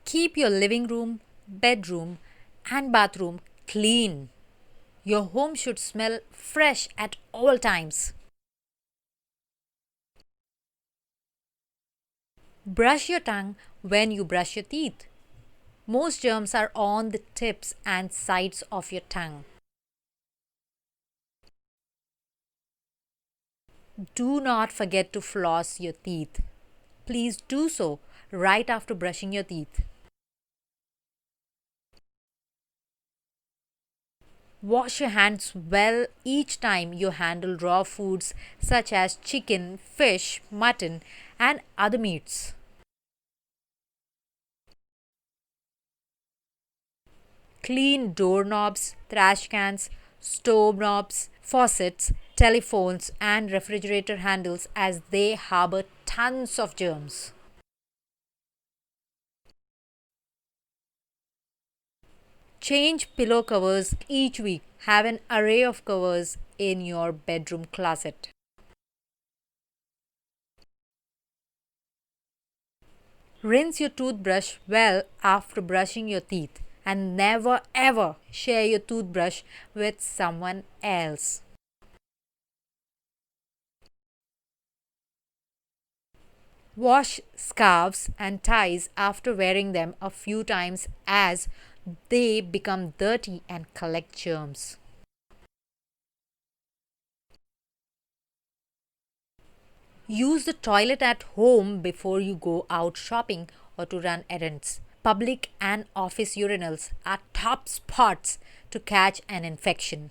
Keep your living room, bedroom, and bathroom clean. Your home should smell fresh at all times. Brush your tongue when you brush your teeth. Most germs are on the tips and sides of your tongue. Do not forget to floss your teeth. Please do so right after brushing your teeth. Wash your hands well each time you handle raw foods such as chicken, fish, mutton, and other meats. Clean doorknobs, trash cans, stove knobs, faucets, telephones, and refrigerator handles as they harbor tons of germs. Change pillow covers each week. Have an array of covers in your bedroom closet. Rinse your toothbrush well after brushing your teeth and never ever share your toothbrush with someone else. Wash scarves and ties after wearing them a few times as they become dirty and collect germs. Use the toilet at home before you go out shopping or to run errands. Public and office urinals are top spots to catch an infection.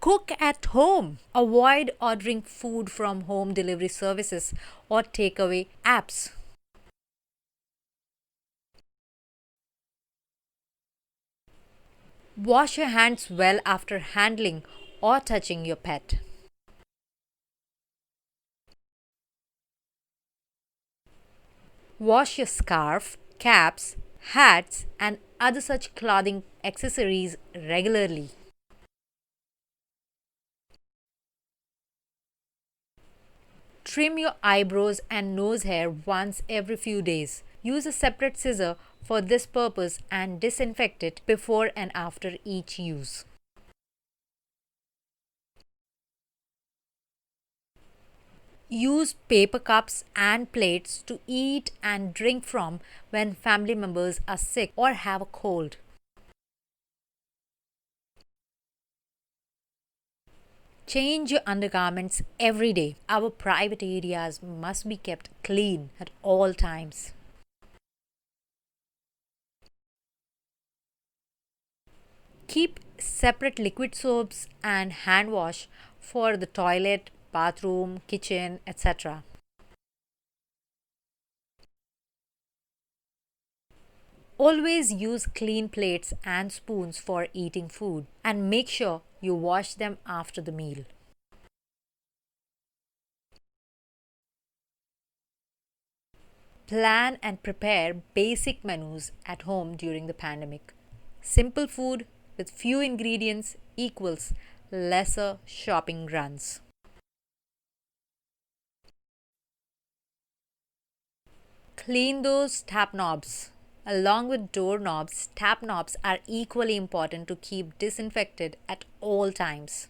Cook at home. Avoid ordering food from home delivery services or takeaway apps. Wash your hands well after handling or touching your pet. Wash your scarf, caps, hats, and other such clothing accessories regularly. Trim your eyebrows and nose hair once every few days. Use a separate scissor for this purpose and disinfect it before and after each use. Use paper cups and plates to eat and drink from when family members are sick or have a cold. Change your undergarments every day. Our private areas must be kept clean at all times. Keep separate liquid soaps and hand wash for the toilet, bathroom, kitchen, etc. Always use clean plates and spoons for eating food and make sure you wash them after the meal. Plan and prepare basic menus at home during the pandemic. Simple food with few ingredients equals lesser shopping runs. Clean those tap knobs. Along with door knobs, tap knobs are equally important to keep disinfected at all times.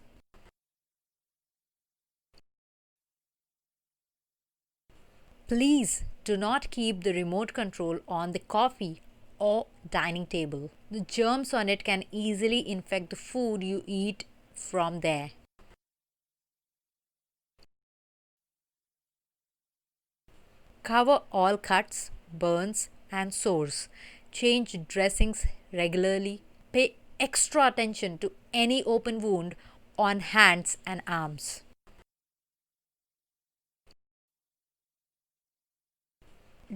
Please do not keep the remote control on the coffee or dining table. The germs on it can easily infect the food you eat from there. Cover all cuts, burns, and sores. Change dressings regularly. Pay extra attention to any open wound on hands and arms.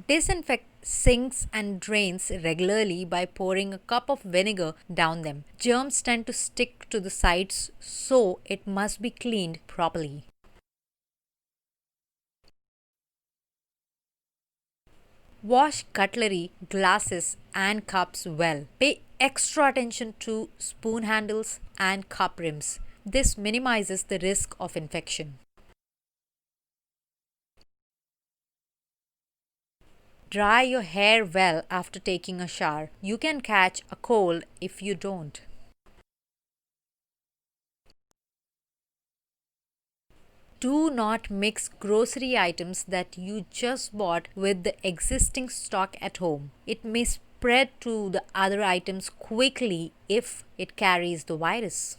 Disinfect sinks and drains regularly by pouring a cup of vinegar down them. Germs tend to stick to the sides, so it must be cleaned properly. Wash cutlery, glasses, and cups well. Pay extra attention to spoon handles and cup rims. This minimizes the risk of infection. Dry your hair well after taking a shower. You can catch a cold if you don't. Do not mix grocery items that you just bought with the existing stock at home. It may spread to the other items quickly if it carries the virus.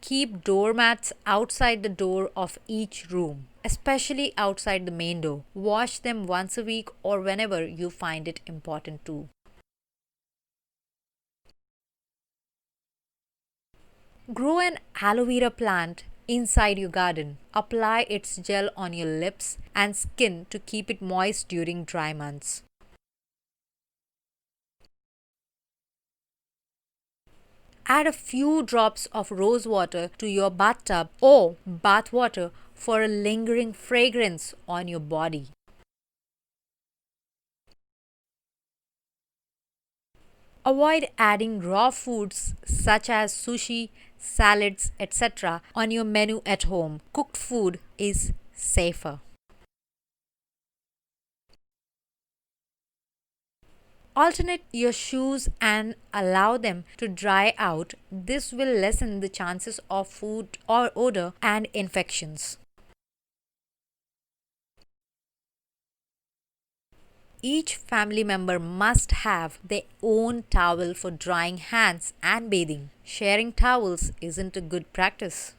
Keep doormats outside the door of each room, especially outside the main door. Wash them once a week or whenever you find it important to. Grow an aloe vera plant inside your garden. Apply its gel on your lips and skin to keep it moist during dry months. Add a few drops of rose water to your bathtub or bath water for a lingering fragrance on your body. Avoid adding raw foods such as sushi, salads, etc. on your menu at home. Cooked food is safer. Alternate your shoes and allow them to dry out. This will lessen the chances of food or odor and infections. Each family member must have their own towel for drying hands and bathing. Sharing towels isn't a good practice.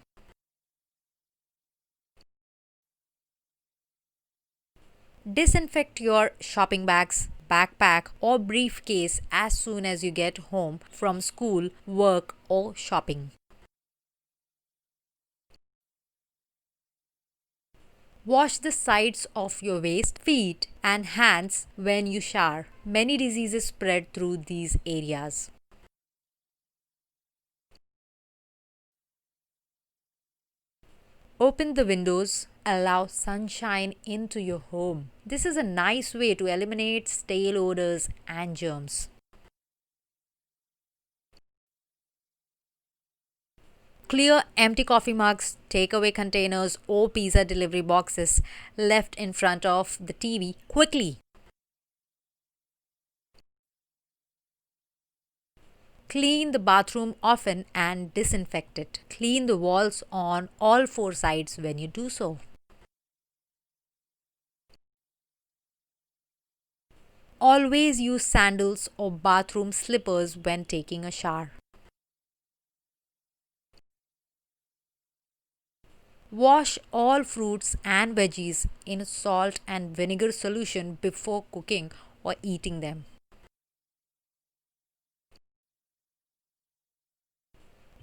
Disinfect your shopping bags, backpack, or briefcase as soon as you get home from school, work, or shopping. Wash the sides of your waist, feet, and hands when you shower. Many diseases spread through these areas. Open the windows, allow sunshine into your home. This is a nice way to eliminate stale odors and germs. Clear empty coffee mugs, takeaway containers, or pizza delivery boxes left in front of the TV quickly. Clean the bathroom often and disinfect it. Clean the walls on all four sides when you do so. Always use sandals or bathroom slippers when taking a shower. Wash all fruits and veggies in a salt and vinegar solution before cooking or eating them.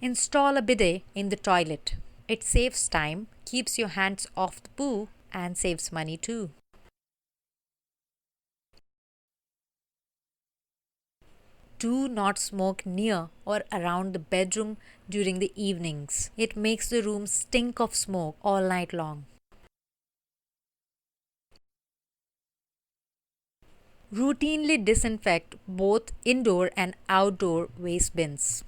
Install a bidet in the toilet. It saves time, keeps your hands off the poo, and saves money too. Do not smoke near or around the bedroom during the evenings. It makes the room stink of smoke all night long. Routinely disinfect both indoor and outdoor waste bins.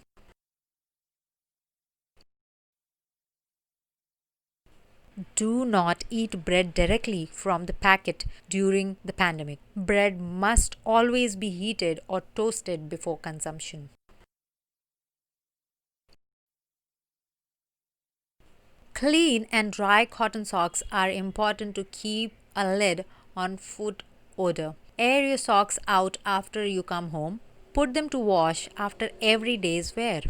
Do not eat bread directly from the packet during the pandemic. Bread must always be heated or toasted before consumption. Clean and dry cotton socks are important to keep a lid on foot odor. Air your socks out after you come home. Put them to wash after every day's wear.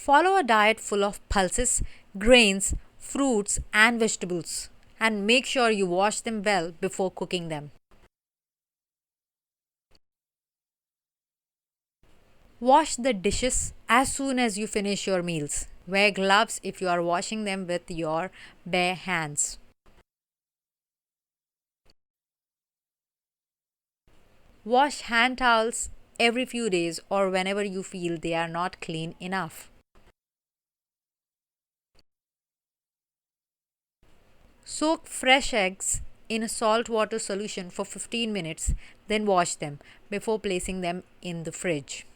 Follow a diet full of pulses, grains, fruits, and vegetables, and make sure you wash them well before cooking them. Wash the dishes as soon as you finish your meals. Wear gloves if you are washing them with your bare hands. Wash hand towels every few days or whenever you feel they are not clean enough. Soak fresh eggs in a salt water solution for 15 minutes, then wash them before placing them in the fridge.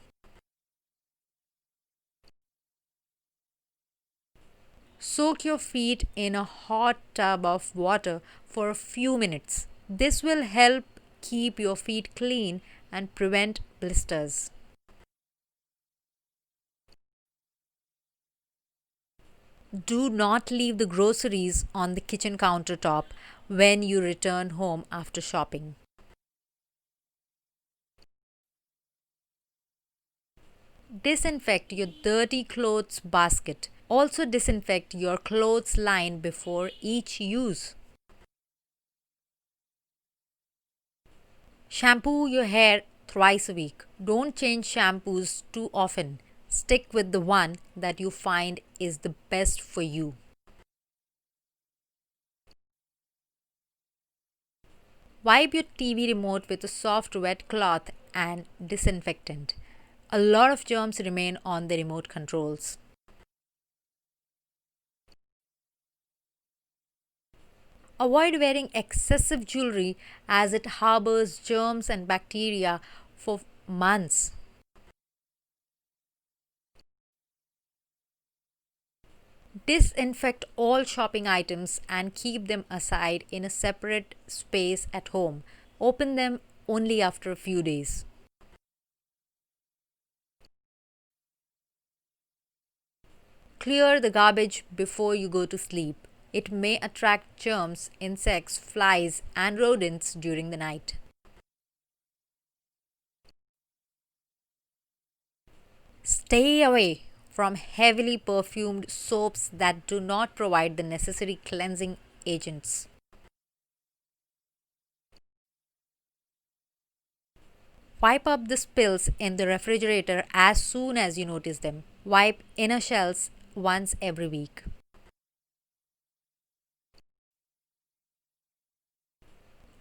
Soak your feet in a hot tub of water for a few minutes. This will help keep your feet clean and prevent blisters. Do not leave the groceries on the kitchen countertop when you return home after shopping. Disinfect your dirty clothes basket. Also, disinfect your clothes line before each use. Shampoo your hair thrice a week. Don't change shampoos too often. Stick with the one that you find is the best for you. Wipe your TV remote with a soft wet cloth and disinfectant. A lot of germs remain on the remote controls. Avoid wearing excessive jewelry as it harbors germs and bacteria for months. Disinfect all shopping items and keep them aside in a separate space at home. Open them only after a few days. Clear the garbage before you go to sleep. It may attract germs, insects, flies, and rodents during the night. Stay away from heavily perfumed soaps that do not provide the necessary cleansing agents. Wipe up the spills in the refrigerator as soon as you notice them. Wipe inner shelves once every week.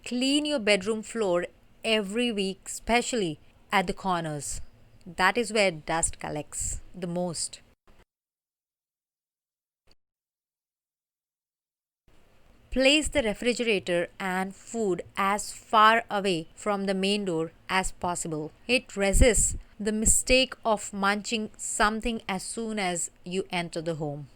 Clean your bedroom floor every week, especially at the corners. That is where dust collects the most. Place the refrigerator and food as far away from the main door as possible. It resists the mistake of munching something as soon as you enter the home.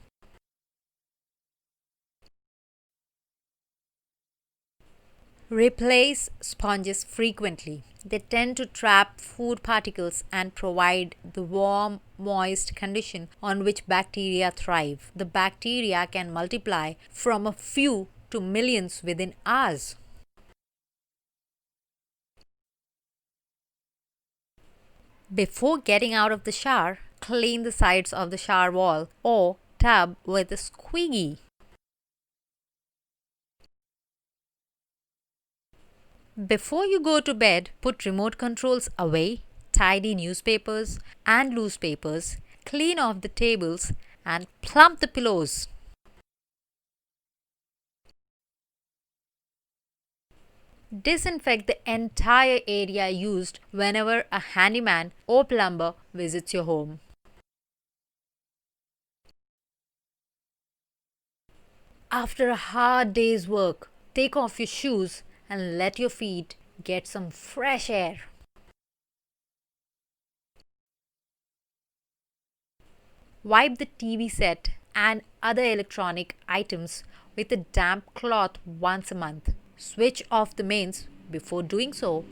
Replace sponges frequently. They tend to trap food particles and provide the warm, moist condition on which bacteria thrive. The bacteria can multiply from a few to millions within hours. Before getting out of the shower, clean the sides of the shower wall or tub with a squeegee. Before you go to bed, put remote controls away, tidy newspapers and loose papers, clean off the tables, and plump the pillows. Disinfect the entire area used whenever a handyman or plumber visits your home. After a hard day's work, take off your shoes and let your feet get some fresh air. Wipe the TV set and other electronic items with a damp cloth once a month. Switch off the mains before doing so.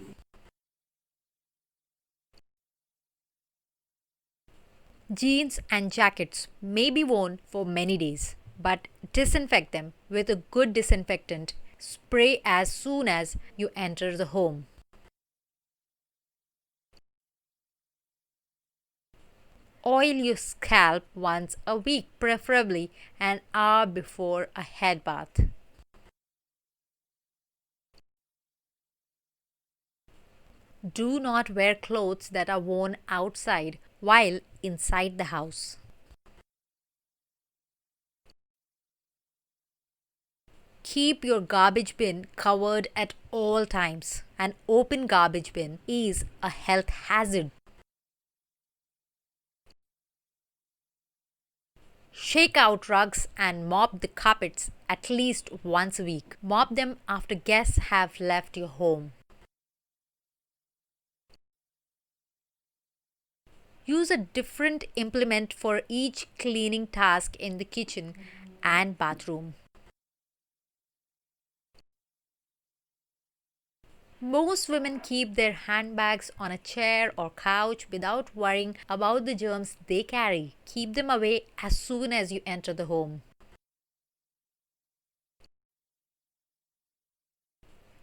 Jeans and jackets may be worn for many days, but disinfect them with a good disinfectant. Spray as soon as you enter the home. Oil your scalp once a week, preferably an hour before a head bath. Do not wear clothes that are worn outside while inside the house. Keep your garbage bin covered at all times. An open garbage bin is a health hazard. Shake out rugs and mop the carpets at least once a week. Mop them after guests have left your home. Use a different implement for each cleaning task in the kitchen and bathroom. Most women keep their handbags on a chair or couch without worrying about the germs they carry. Keep them away as soon as you enter the home.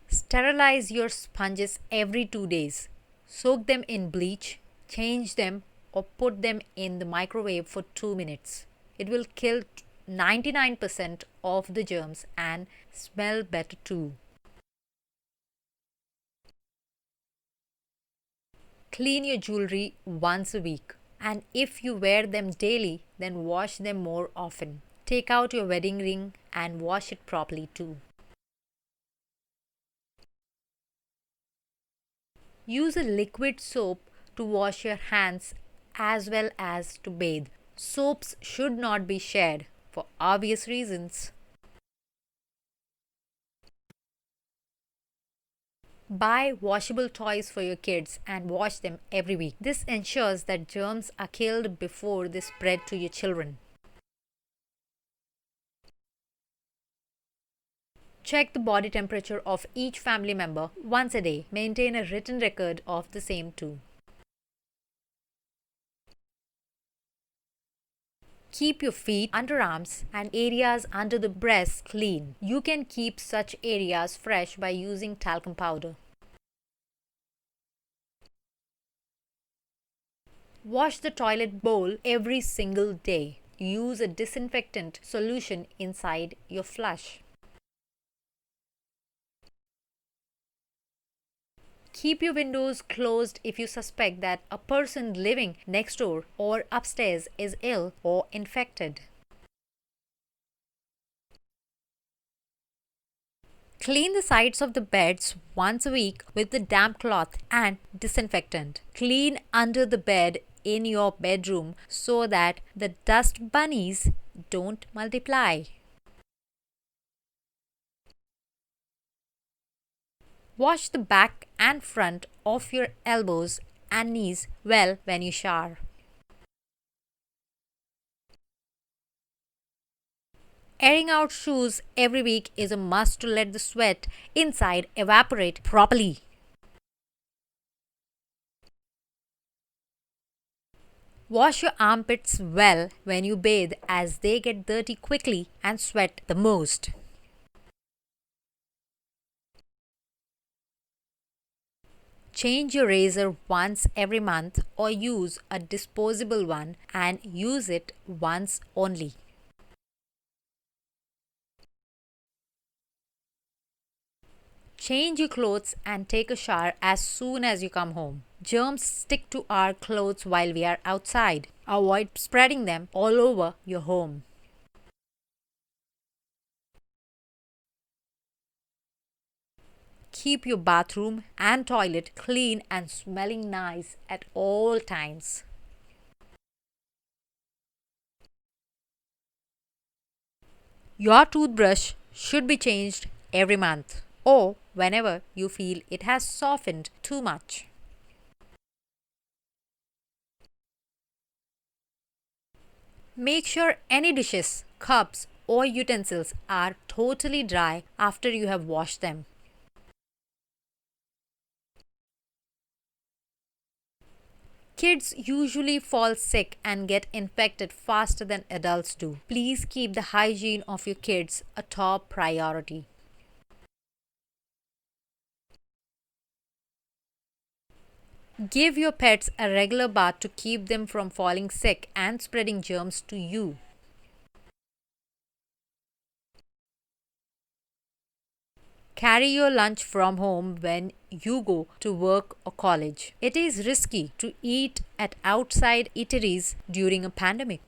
Sterilize your sponges every 2 days. Soak them in bleach, change them, or put them in the microwave for 2 minutes. It will kill 99% of the germs and smell better too. Clean your jewelry once a week. And if you wear them daily, then wash them more often. Take out your wedding ring and wash it properly too. Use a liquid soap to wash your hands as well as to bathe. Soaps should not be shared for obvious reasons. Buy washable toys for your kids and wash them every week. This ensures that germs are killed before they spread to your children. Check the body temperature of each family member once a day. Maintain a written record of the same too. Keep your feet, underarms, and areas under the breasts clean. You can keep such areas fresh by using talcum powder. Wash the toilet bowl every single day. Use a disinfectant solution inside your flush. Keep your windows closed if you suspect that a person living next door or upstairs is ill or infected. Clean the sides of the beds once a week with the damp cloth and disinfectant. Clean under the bed in your bedroom so that the dust bunnies don't multiply. Wash the back and front of your elbows and knees well when you shower. Airing out shoes every week is a must to let the sweat inside evaporate properly. Wash your armpits well when you bathe as they get dirty quickly and sweat the most. Change your razor once every month or use a disposable one and use it once only. Change your clothes and take a shower as soon as you come home. Germs stick to our clothes while we are outside. Avoid spreading them all over your home. Keep your bathroom and toilet clean and smelling nice at all times. Your toothbrush should be changed every month or whenever you feel it has softened too much. Make sure any dishes, cups, or utensils are totally dry after you have washed them. Kids usually fall sick and get infected faster than adults do. Please keep the hygiene of your kids a top priority. Give your pets a regular bath to keep them from falling sick and spreading germs to you. Carry your lunch from home when you go to work or college. It is risky to eat at outside eateries during a pandemic.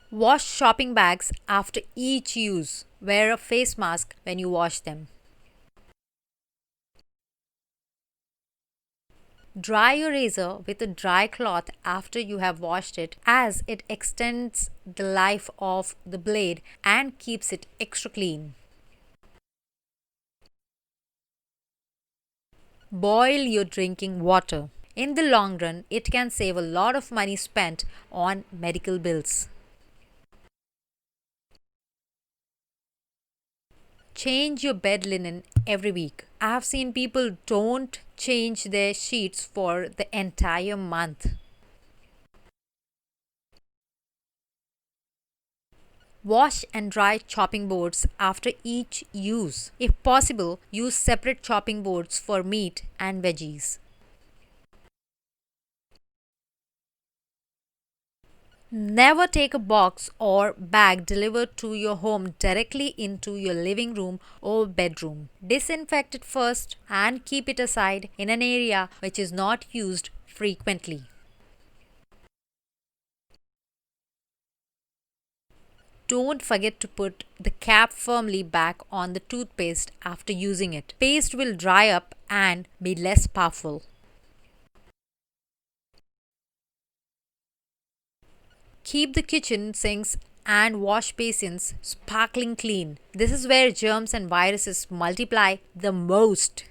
Wash shopping bags after each use. Wear a face mask when you wash them. Dry your razor with a dry cloth after you have washed it as it extends the life of the blade and keeps it extra clean. Boil your drinking water. In the long run, it can save a lot of money spent on medical bills. Change your bed linen every week. I have seen people don't change their sheets for the entire month. Wash and dry chopping boards after each use. If possible, use separate chopping boards for meat and veggies. Never take a box or bag delivered to your home directly into your living room or bedroom. Disinfect it first and keep it aside in an area which is not used frequently. Don't forget to put the cap firmly back on the toothpaste after using it. Paste will dry up and be less powerful. Keep the kitchen sinks and wash basins sparkling clean. This is where germs and viruses multiply the most.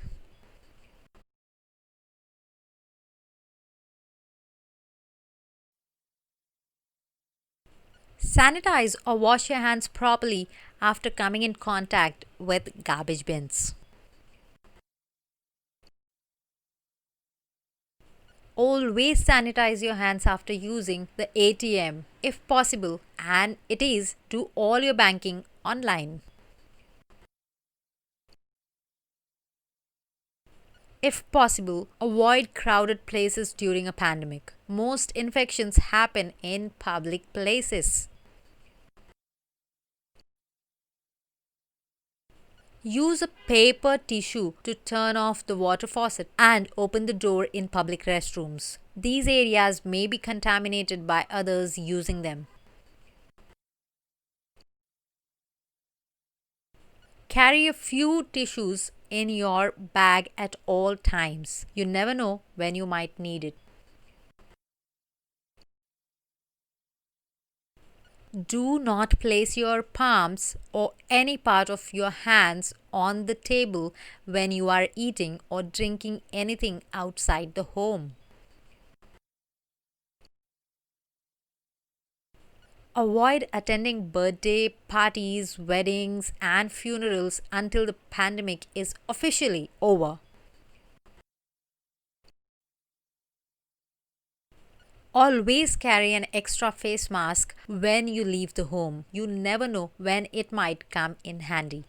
Sanitize or wash your hands properly after coming in contact with garbage bins. Always sanitize your hands after using the ATM if possible, and it is do all your banking online. If possible, avoid crowded places during a pandemic. Most infections happen in public places. Use a paper tissue to turn off the water faucet and open the door in public restrooms. These areas may be contaminated by others using them. Carry a few tissues in your bag at all times. You never know when you might need it. Do not place your palms or any part of your hands on the table when you are eating or drinking anything outside the home. Avoid attending birthday parties, weddings, and funerals until the pandemic is officially over. Always carry an extra face mask when you leave the home. You never know when it might come in handy.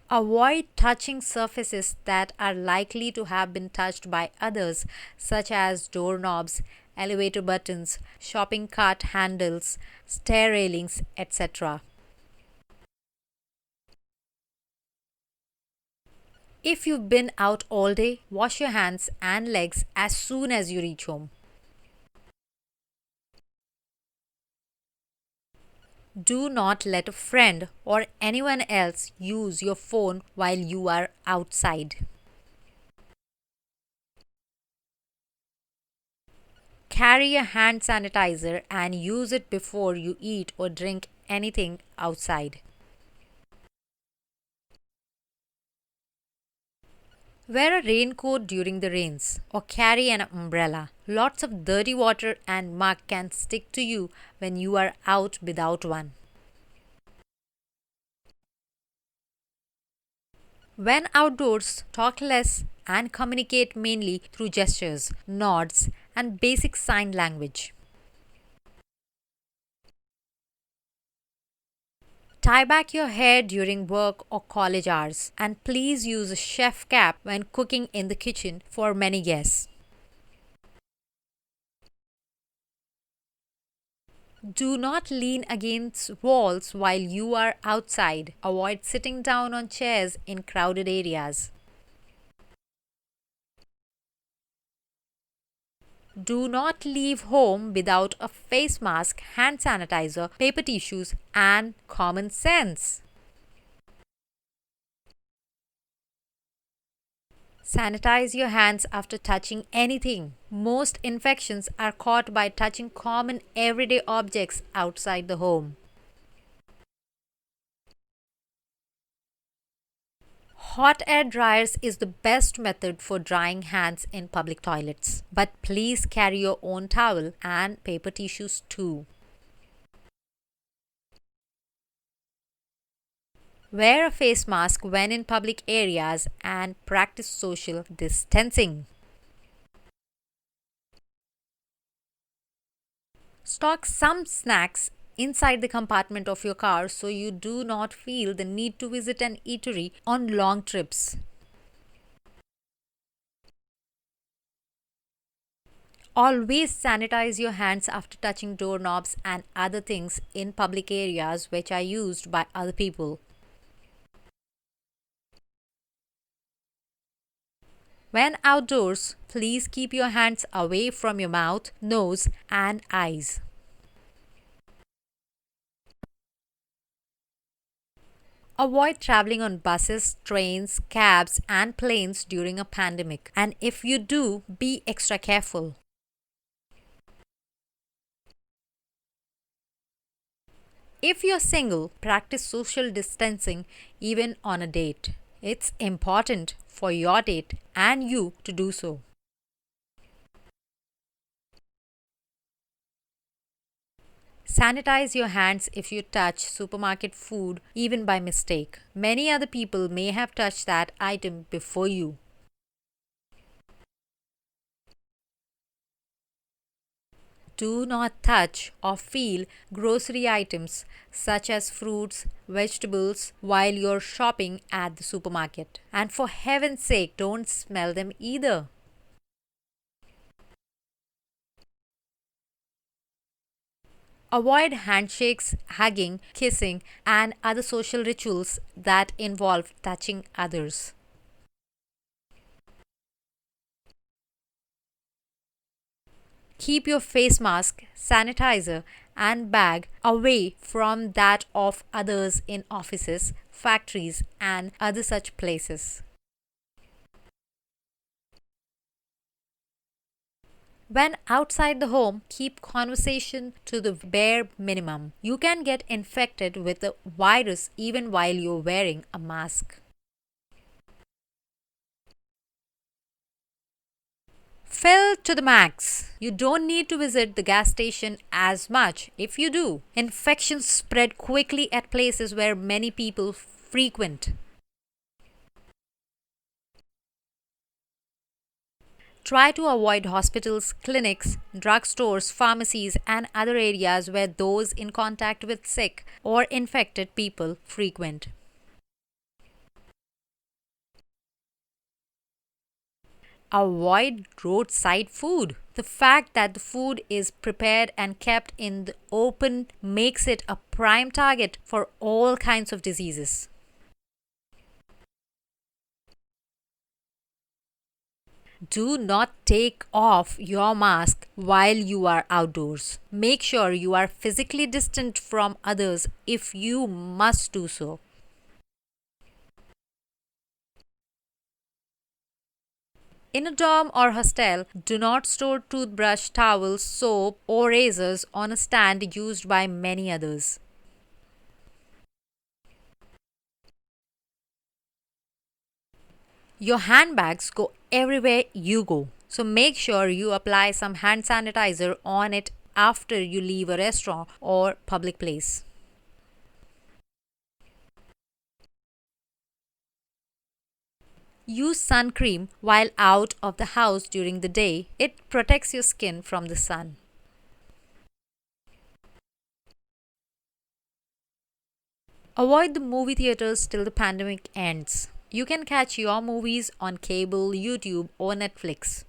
Avoid touching surfaces that are likely to have been touched by others, such as doorknobs, elevator buttons, shopping cart handles, stair railings, etc. If you've been out all day, wash your hands and legs as soon as you reach home. Do not let a friend or anyone else use your phone while you are outside. Carry a hand sanitizer and use it before you eat or drink anything outside. Wear a raincoat during the rains or carry an umbrella. Lots of dirty water and mud can stick to you when you are out without one. When outdoors, talk less and communicate mainly through gestures, nods, and basic sign language. Tie back your hair during work or college hours, and please use a chef cap when cooking in the kitchen for many guests. Do not lean against walls while you are outside. Avoid sitting down on chairs in crowded areas. Do not leave home without a face mask, hand sanitizer, paper tissues, and common sense. Sanitize your hands after touching anything. Most infections are caught by touching common everyday objects outside the home. Hot air dryers is the best method for drying hands in public toilets. But please carry your own towel and paper tissues too. Wear a face mask when in public areas and practice social distancing. Stock some snacks inside the compartment of your car so you do not feel the need to visit an eatery on long trips. Always sanitize your hands after touching doorknobs and other things in public areas which are used by other people. When outdoors, please keep your hands away from your mouth, nose, and eyes. Avoid traveling on buses, trains, cabs, and planes during a pandemic. And if you do, be extra careful. If you're single, practice social distancing even on a date. It's important for your date and you to do so. Sanitize your hands if you touch supermarket food, even by mistake. Many other people may have touched that item before you. Do not touch or feel grocery items such as fruits, vegetables while you're shopping at the supermarket. And for heaven's sake, don't smell them either. Avoid handshakes, hugging, kissing, and other social rituals that involve touching others. Keep your face mask, sanitizer, and bag away from that of others in offices, factories, and other such places. When outside the home, keep conversation to the bare minimum. You can get infected with the virus even while you're wearing a mask. Fill to the max. You don't need to visit the gas station as much. If you do, infections spread quickly at places where many people frequent. Try to avoid hospitals, clinics, drugstores, pharmacies, and other areas where those in contact with sick or infected people frequent. Avoid roadside food. The fact that the food is prepared and kept in the open makes it a prime target for all kinds of diseases. Do not take off your mask while you are outdoors. Make sure you are physically distant from others if you must do so. In a dorm or hostel, do not store toothbrush, towels, soap, or razors on a stand used by many others. Your handbags go everywhere you go, so make sure you apply some hand sanitizer on it after you leave a restaurant or public place. Use sun cream while out of the house during the day. It protects your skin from the sun. Avoid the movie theaters till the pandemic ends. You can catch your movies on cable, YouTube, or Netflix.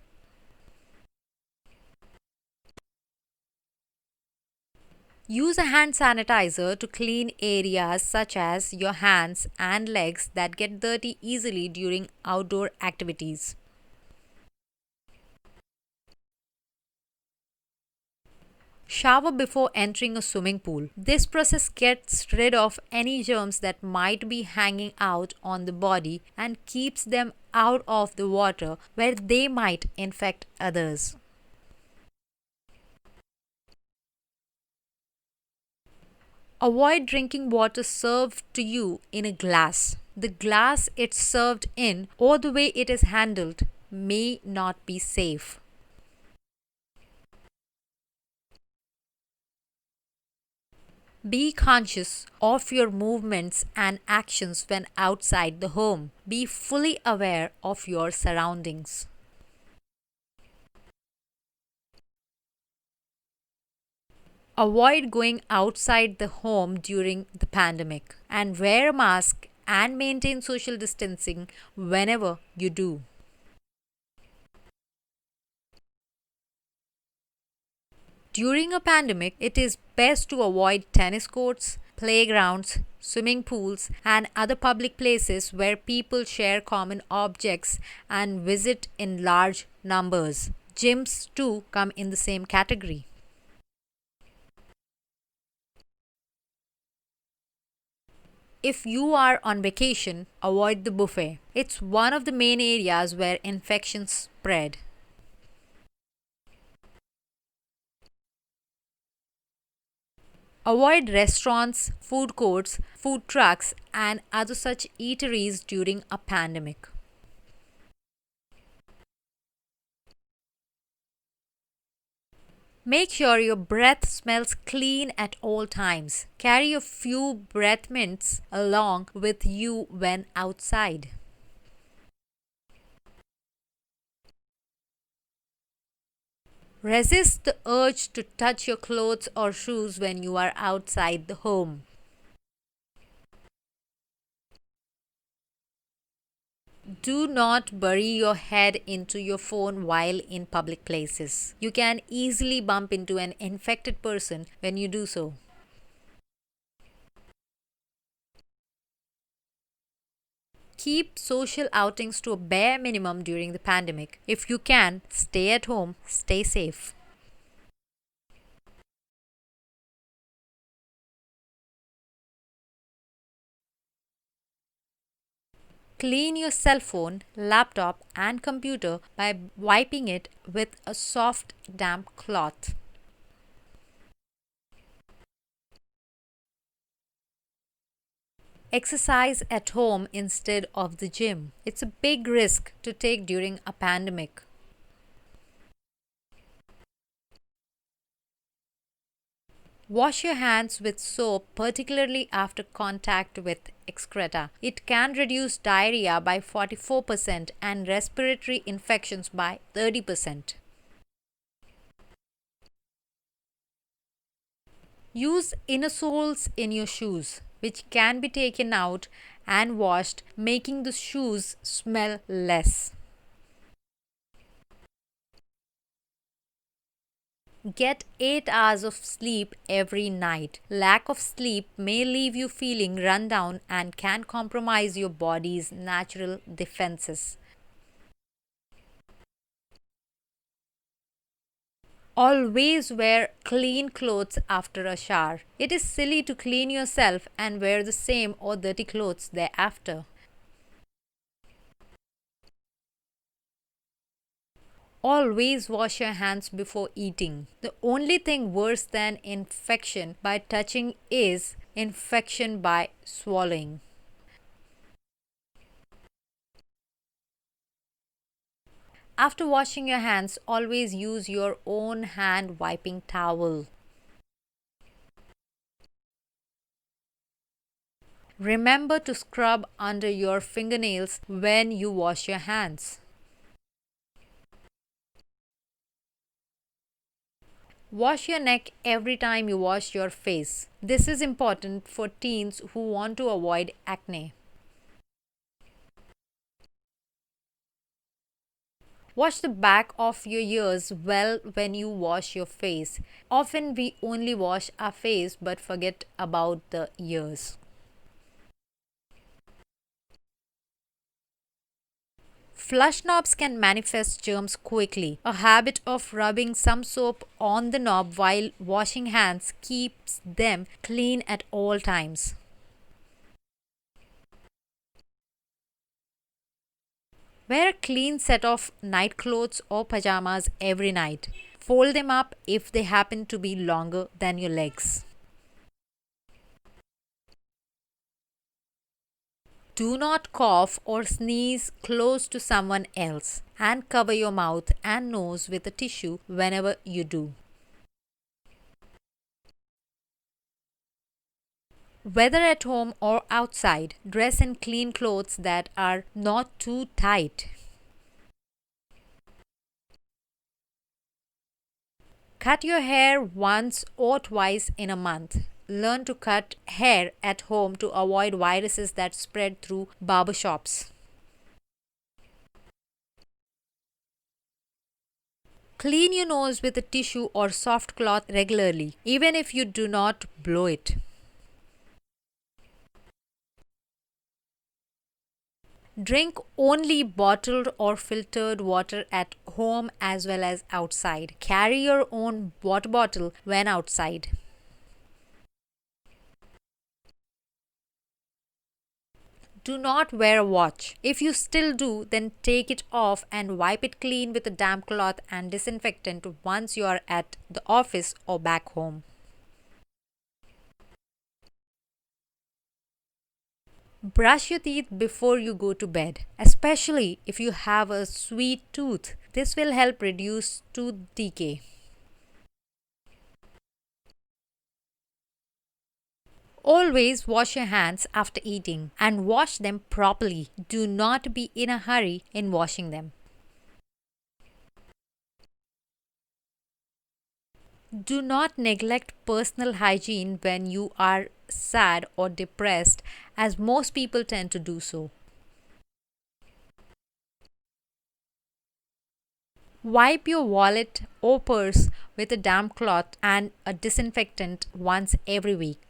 Use a hand sanitizer to clean areas such as your hands and legs that get dirty easily during outdoor activities. Shower before entering a swimming pool. This process gets rid of any germs that might be hanging out on the body and keeps them out of the water where they might infect others. Avoid drinking water served to you in a glass. The glass it's served in or the way it is handled may not be safe. Be conscious of your movements and actions when outside the home. Be fully aware of your surroundings. Avoid going outside the home during the pandemic and wear a mask and maintain social distancing whenever you do. During a pandemic, it is best to avoid tennis courts, playgrounds, swimming pools, and other public places where people share common objects and visit in large numbers. Gyms too come in the same category. If you are on vacation, avoid the buffet. It's one of the main areas where infections spread. Avoid restaurants, food courts, food trucks, and other such eateries during a pandemic. Make sure your breath smells clean at all times. Carry a few breath mints along with you when outside. Resist the urge to touch your clothes or shoes when you are outside the home. Do not bury your head into your phone while in public places. You can easily bump into an infected person when you do so. Keep social outings to a bare minimum during the pandemic. If you can, stay at home, stay safe. Clean your cell phone, laptop, and computer by wiping it with a soft, damp cloth. Exercise at home instead of the gym. It's a big risk to take during a pandemic. Wash your hands with soap, particularly after contact with excreta. It can reduce diarrhea by 44% and respiratory infections by 30%. Use inner soles in your shoes, which can be taken out and washed, making the shoes smell less. Get 8 hours of sleep every night. Lack of sleep may leave you feeling run down and can compromise your body's natural defenses. Always wear clean clothes after a shower. It is silly to clean yourself and wear the same or dirty clothes thereafter. Always wash your hands before eating. The only thing worse than infection by touching is infection by swallowing. After washing your hands, always use your own hand wiping towel. Remember to scrub under your fingernails when you wash your hands. Wash your neck every time you wash your face. This is important for teens who want to avoid acne. Wash the back of your ears well when you wash your face. Often we only wash our face but forget about the ears. Flush knobs can manifest germs quickly. A habit of rubbing some soap on the knob while washing hands keeps them clean at all times. Wear a clean set of night clothes or pajamas every night. Fold them up if they happen to be longer than your legs. Do not cough or sneeze close to someone else, and cover your mouth and nose with a tissue whenever you do. Whether at home or outside, dress in clean clothes that are not too tight. Cut your hair once or twice in a month. Learn to cut hair at home to avoid viruses that spread through barbershops. Clean your nose with a tissue or soft cloth regularly, even if you do not blow it. Drink only bottled or filtered water at home as well as outside. Carry your own water bottle when outside. Do not wear a watch. If you still do, then take it off and wipe it clean with a damp cloth and disinfectant once you are at the office or back home. Brush your teeth before you go to bed, especially if you have a sweet tooth. This will help reduce tooth decay. Always wash your hands after eating and wash them properly. Do not be in a hurry in washing them. Do not neglect personal hygiene when you are sad or depressed, as most people tend to do so. Wipe your wallet or purse with a damp cloth and a disinfectant once every week.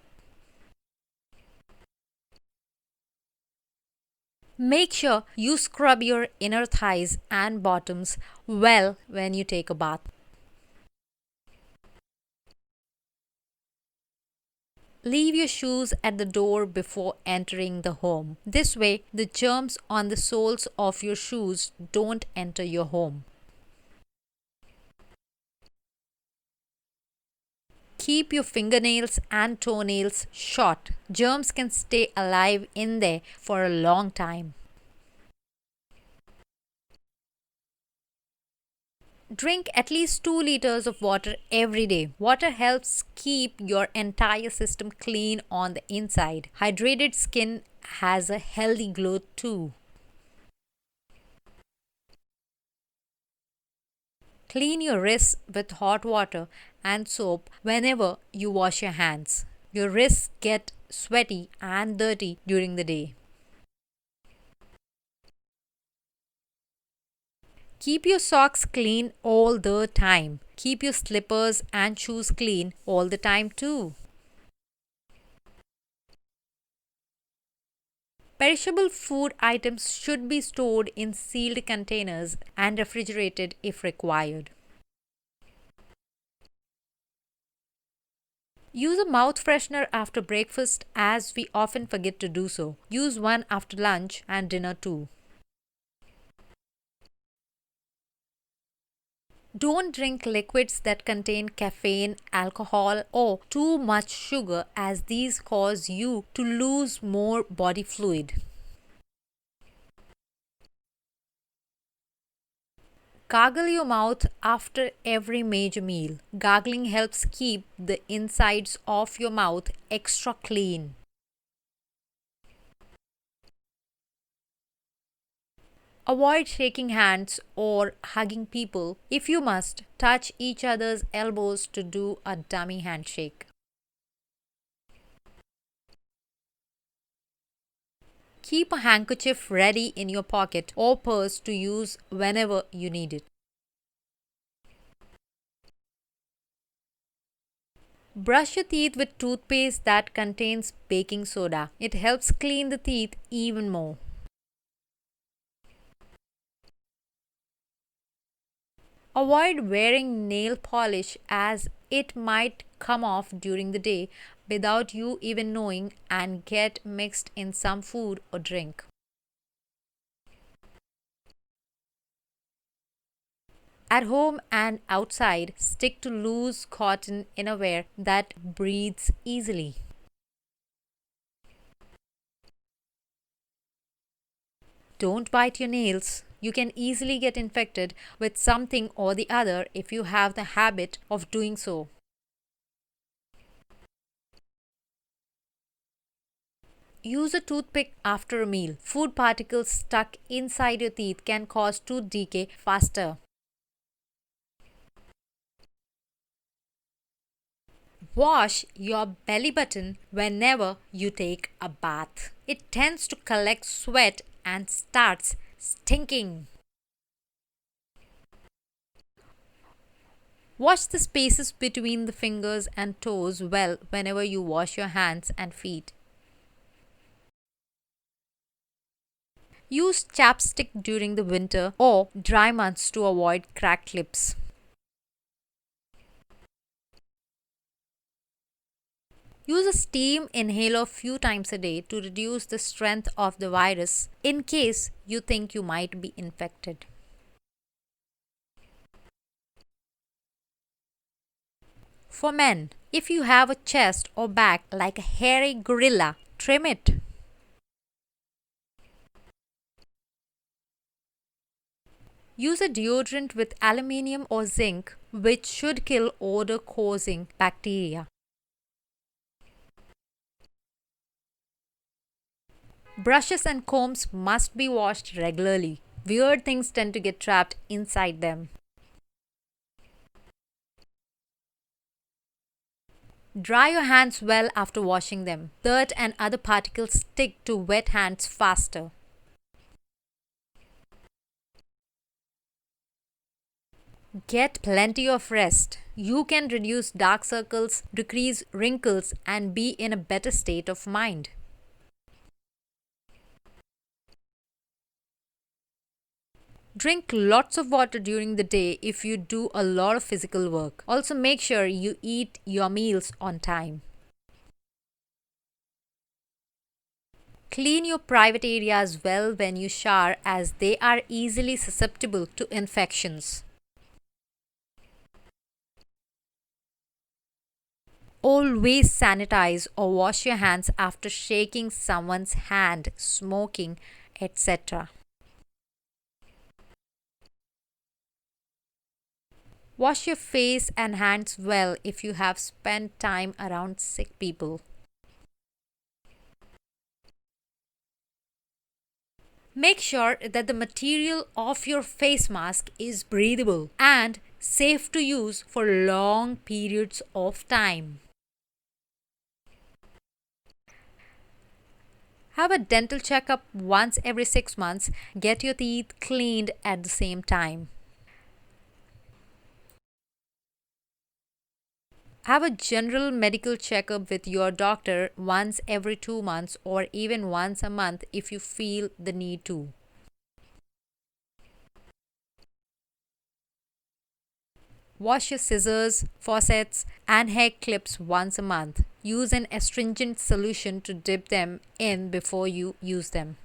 Make sure you scrub your inner thighs and bottoms well when you take a bath. Leave your shoes at the door before entering the home. This way, the germs on the soles of your shoes don't enter your home. Keep your fingernails and toenails short. Germs can stay alive in there for a long time. Drink at least 2 liters of water every day. Water helps keep your entire system clean on the inside. Hydrated skin has a healthy glow too. Clean your wrists with hot water and soap whenever you wash your hands. Your wrists get sweaty and dirty during the day. Keep your socks clean all the time. Keep your slippers and shoes clean all the time too. Perishable food items should be stored in sealed containers and refrigerated if required. Use a mouth freshener after breakfast as we often forget to do so. Use one after lunch and dinner too. Don't drink liquids that contain caffeine, alcohol, or too much sugar, as these cause you to lose more body fluid. Gargle your mouth after every major meal. Gargling helps keep the insides of your mouth extra clean. Avoid shaking hands or hugging people. If you must, touch each other's elbows to do a dummy handshake. Keep a handkerchief ready in your pocket or purse to use whenever you need it. Brush your teeth with toothpaste that contains baking soda. It helps clean the teeth even more. Avoid wearing nail polish as it might come off during the day without you even knowing and get mixed in some food or drink. At home and outside, stick to loose cotton innerwear that breathes easily. Don't bite your nails. You can easily get infected with something or the other if you have the habit of doing so. Use a toothpick after a meal. Food particles stuck inside your teeth can cause tooth decay faster. Wash your belly button whenever you take a bath. It tends to collect sweat and starts stinking. Wash the spaces between the fingers and toes well whenever you wash your hands and feet. Use chapstick during the winter or dry months to avoid cracked lips. Use a steam inhaler a few times a day to reduce the strength of the virus in case you think you might be infected. For men, if you have a chest or back like a hairy gorilla, trim it. Use a deodorant with aluminium or zinc, which should kill odor causing bacteria. Brushes and combs must be washed regularly. Weird things tend to get trapped inside them. Dry your hands well after washing them. Dirt and other particles stick to wet hands faster. Get plenty of rest. You can reduce dark circles, decrease wrinkles, and be in a better state of mind. Drink lots of water during the day if you do a lot of physical work. Also, make sure you eat your meals on time. Clean your private areas well when you shower as they are easily susceptible to infections. Always sanitize or wash your hands after shaking someone's hand, smoking, etc. Wash your face and hands well if you have spent time around sick people. Make sure that the material of your face mask is breathable and safe to use for long periods of time. Have a dental checkup once every 6 months. Get your teeth cleaned at the same time. Have a general medical checkup with your doctor once every 2 months or even once a month if you feel the need to. Wash your scissors, faucets, and hair clips once a month. Use an astringent solution to dip them in before you use them.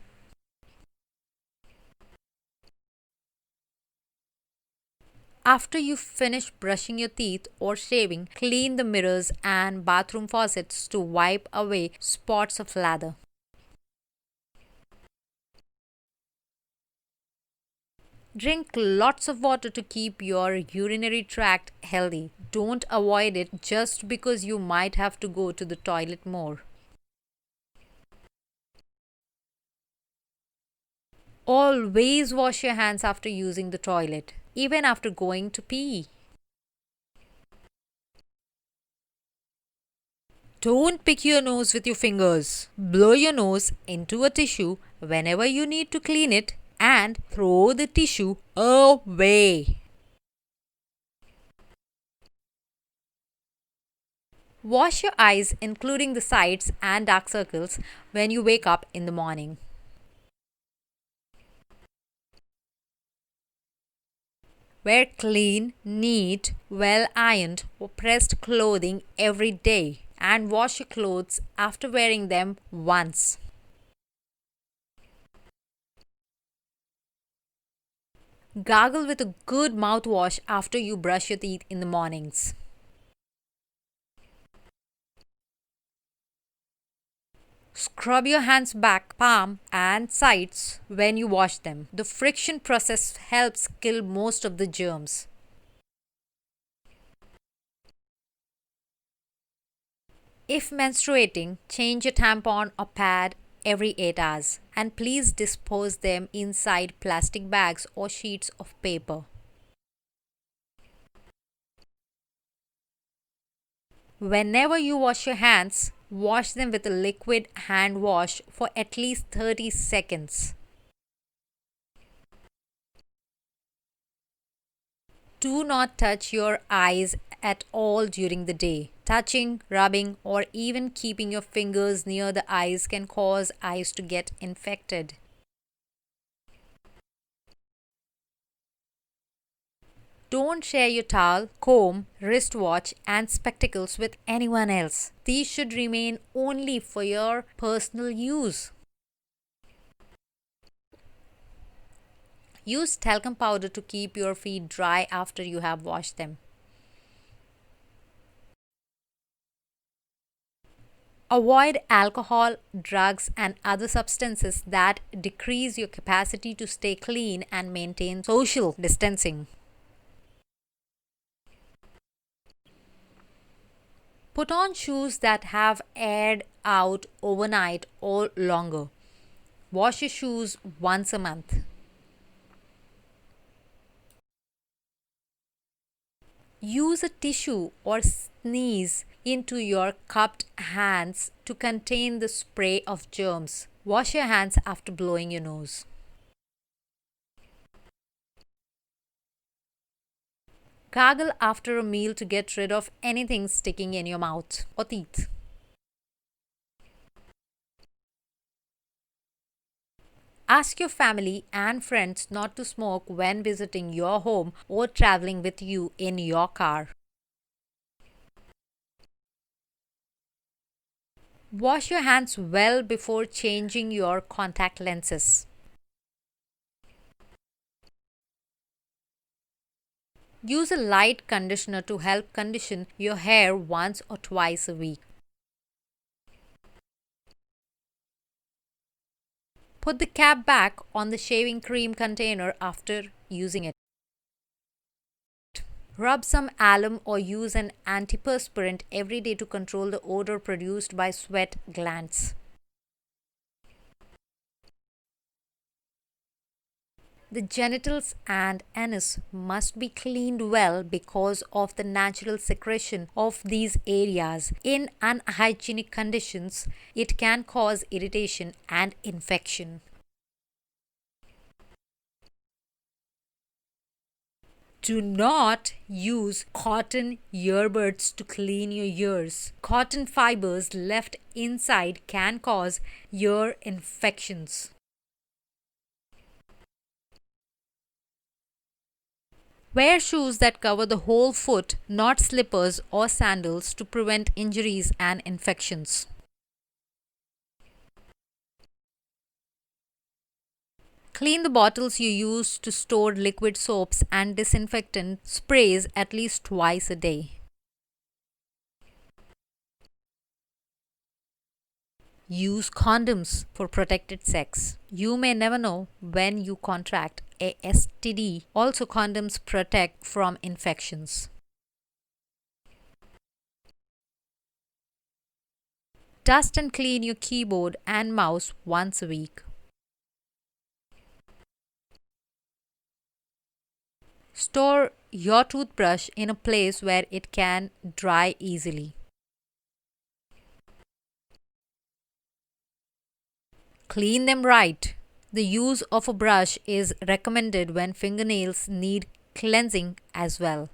After you finish brushing your teeth or shaving, clean the mirrors and bathroom faucets to wipe away spots of lather. Drink lots of water to keep your urinary tract healthy. Don't avoid it just because you might have to go to the toilet more. Always wash your hands after using the toilet, even after going to pee. Don't pick your nose with your fingers. Blow your nose into a tissue whenever you need to clean it and throw the tissue away. Wash your eyes, including the sides and dark circles, when you wake up in the morning. Wear clean, neat, well ironed or pressed clothing every day and wash your clothes after wearing them once. Gargle with a good mouthwash after you brush your teeth in the mornings. Scrub your hands back, palm, and sides when you wash them. The friction process helps kill most of the germs. If menstruating, change a tampon or pad every 8 hours and please dispose them inside plastic bags or sheets of paper. Whenever you wash your hands, wash them with a liquid hand wash for at least 30 seconds. Do not touch your eyes at all during the day. Touching, rubbing, or even keeping your fingers near the eyes can cause eyes to get infected. Don't share your towel, comb, wristwatch, and spectacles with anyone else. These should remain only for your personal use. Use talcum powder to keep your feet dry after you have washed them. Avoid alcohol, drugs, and other substances that decrease your capacity to stay clean and maintain social distancing. Put on shoes that have aired out overnight or longer. Wash your shoes once a month. Use a tissue or sneeze into your cupped hands to contain the spray of germs. Wash your hands after blowing your nose. Gargle after a meal to get rid of anything sticking in your mouth or teeth. Ask your family and friends not to smoke when visiting your home or traveling with you in your car. Wash your hands well before changing your contact lenses. Use a light conditioner to help condition your hair once or twice a week. Put the cap back on the shaving cream container after using it. Rub some alum or use an antiperspirant every day to control the odor produced by sweat glands. The genitals and anus must be cleaned well because of the natural secretion of these areas. In unhygienic conditions, it can cause irritation and infection. Do not use cotton earbuds to clean your ears. Cotton fibers left inside can cause ear infections. Wear shoes that cover the whole foot, not slippers or sandals, to prevent injuries and infections. Clean the bottles you use to store liquid soaps and disinfectant sprays at least twice a day. Use condoms for protected sex. You may never know when you contract a STD. Also, condoms protect from infections. Dust and clean your keyboard and mouse once a week. Store your toothbrush in a place where it can dry easily. Clean them right. The use of a brush is recommended when fingernails need cleansing as well.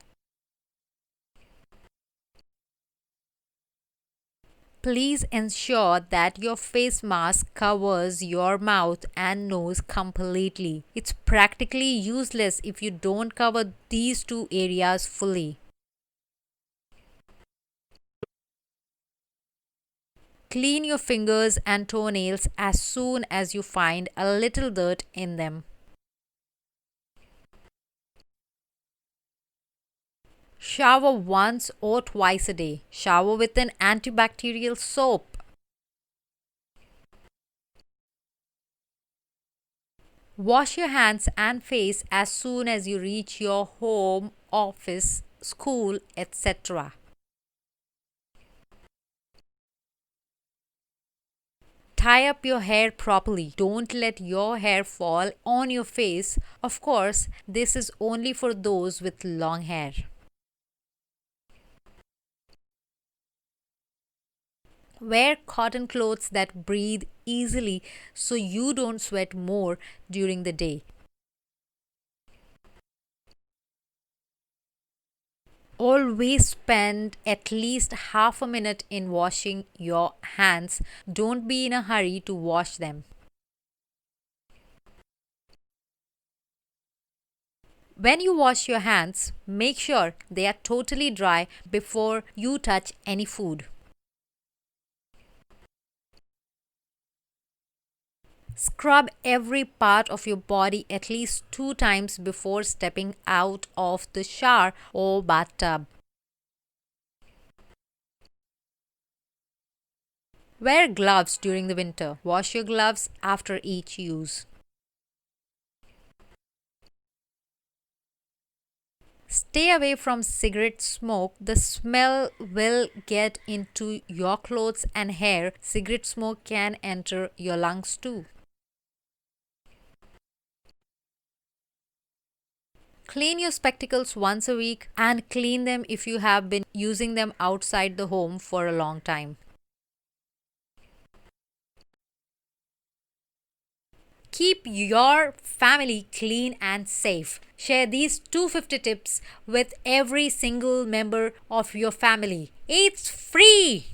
Please ensure that your face mask covers your mouth and nose completely. It's practically useless if you don't cover these two areas fully. Clean your fingers and toenails as soon as you find a little dirt in them. Shower once or twice a day. Shower with an antibacterial soap. Wash your hands and face as soon as you reach your home, office, school, etc. Tie up your hair properly. Don't let your hair fall on your face. Of course, this is only for those with long hair. Wear cotton clothes that breathe easily so you don't sweat more during the day. Always spend at least half a minute in washing your hands. Don't be in a hurry to wash them. When you wash your hands, make sure they are totally dry before you touch any food. Scrub every part of your body at least 2 times before stepping out of the shower or bathtub. Wear gloves during the winter. Wash your gloves after each use. Stay away from cigarette smoke. The smell will get into your clothes and hair. Cigarette smoke can enter your lungs too. Clean your spectacles once a week and clean them if you have been using them outside the home for a long time. Keep your family clean and safe. Share these 250 tips with every single member of your family. It's free!